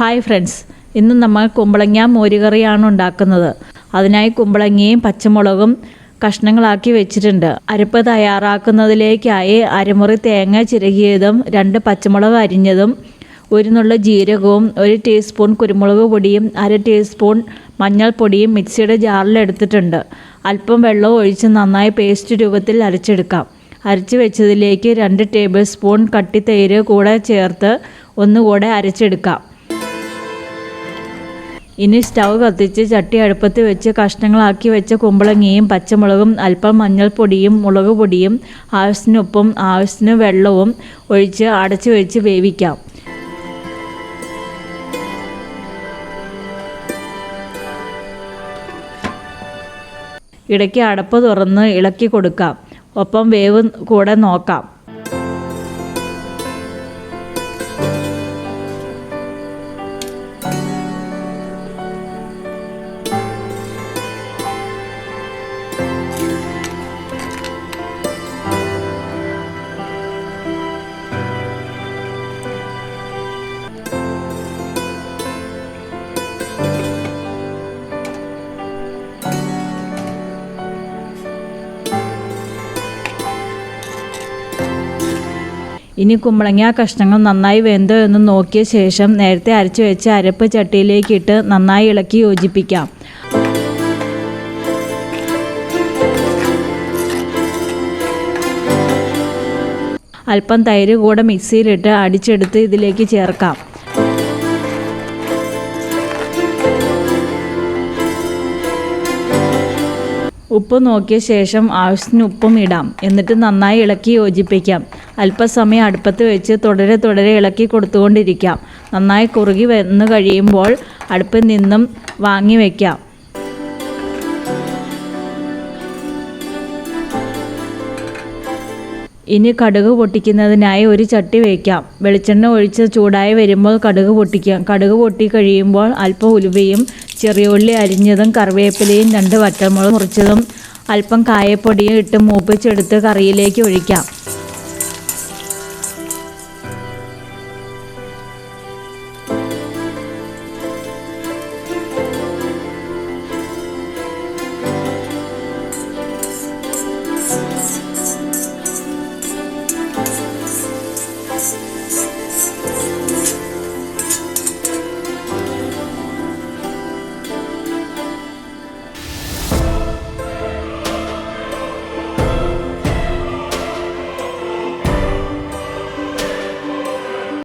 Hi friends, ഇന്ന് നമ്മൾ കുമ്പളങ്ങ മോരുകറിയാണ് ഉണ്ടാക്കുന്നത്. അതിനായി കുമ്പളങ്ങയും പച്ചമുളകും കഷ്ണങ്ങളാക്കി വെച്ചിട്ടുണ്ട്. അരപ്പ് തയ്യാറാക്കുന്നതിലേക്കായി അരമുറി തേങ്ങ ചിരകിയതും 2 പച്ചമുളക് അരിഞ്ഞതും 1 നുള്ള ജീരകവും 1 ടീസ്പൂൺ കുരുമുളക് പൊടിയും 1/2 ടീസ്പൂൺ മഞ്ഞൾപ്പൊടിയും മിക്സിയുടെ ജാറിൽ എടുത്തിട്ടുണ്ട്. അല്പം വെള്ളം ഒഴിച്ച് നന്നായി പേസ്റ്റ് രൂപത്തിൽ അരച്ചെടുക്കാം. അരച്ച് വെച്ചതിലേക്ക് 2 ടേബിൾ സ്പൂൺ കട്ടി തൈര് കൂടെ ചേർത്ത് ഒന്നുകൂടെ അരച്ചെടുക്കാം. ഇനി സ്റ്റൗ കത്തിച്ച് ചട്ടി അടുപ്പത്ത് വെച്ച് കഷ്ണങ്ങളാക്കി വെച്ച കുമ്പളങ്ങയും പച്ചമുളകും അല്പം മഞ്ഞൾപ്പൊടിയും മുളക് പൊടിയും ആവശ്യത്തിന് ഉപ്പും ആവശ്യത്തിന് വെള്ളവും ഒഴിച്ച് അടച്ചു വെച്ച് വേവിക്കാം. ഇടയ്ക്ക് അടപ്പ് തുറന്ന് ഇളക്കി കൊടുക്കാം. ഒപ്പം വേവ് കൂടെ നോക്കാം. ഇനി കുമ്പളങ്ങ കഷ്ണങ്ങൾ നന്നായി വെന്തോ എന്ന് നോക്കിയ ശേഷം നേരത്തെ അരച്ചു വെച്ച അരപ്പ് ചട്ടിയിലേക്ക് ഇട്ട് നന്നായി ഇളക്കി യോജിപ്പിക്കാം. അല്പം തൈര് കൂടെ മിക്സിയിലിട്ട് അടിച്ചെടുത്ത് ഇതിലേക്ക് ചേർക്കാം. ഉപ്പ് നോക്കിയ ശേഷം ആവശ്യത്തിന് ഉപ്പും ഇടാം. എന്നിട്ട് നന്നായി ഇളക്കി യോജിപ്പിക്കാം. അല്പസമയം അടുപ്പത്ത് വെച്ച് തുടരെ ഇളക്കി കൊടുത്തുകൊണ്ടിരിക്കാം. നന്നായി കുറുകി വന്ന് കഴിയുമ്പോൾ അടുപ്പിൽ നിന്നും വാങ്ങി വയ്ക്കാം. ഇനി കടുക് പൊട്ടിക്കുന്നതിനായി ഒരു ചട്ടി വയ്ക്കാം. വെളിച്ചെണ്ണ ഒഴിച്ച് ചൂടായി വരുമ്പോൾ കടുക് പൊട്ടിക്കാം. കടുക് പൊട്ടി കഴിയുമ്പോൾ അല്പം ഉലുവയും ചെറിയ ഉള്ളി അരിഞ്ഞതും കറിവേപ്പിലയും 2 വറ്റൽമുളക് മുറിച്ചതും അല്പം കായപ്പൊടിയും ഇട്ട് മൂപ്പിച്ചെടുത്ത് കറിയിലേക്ക് ഒഴിക്കാം.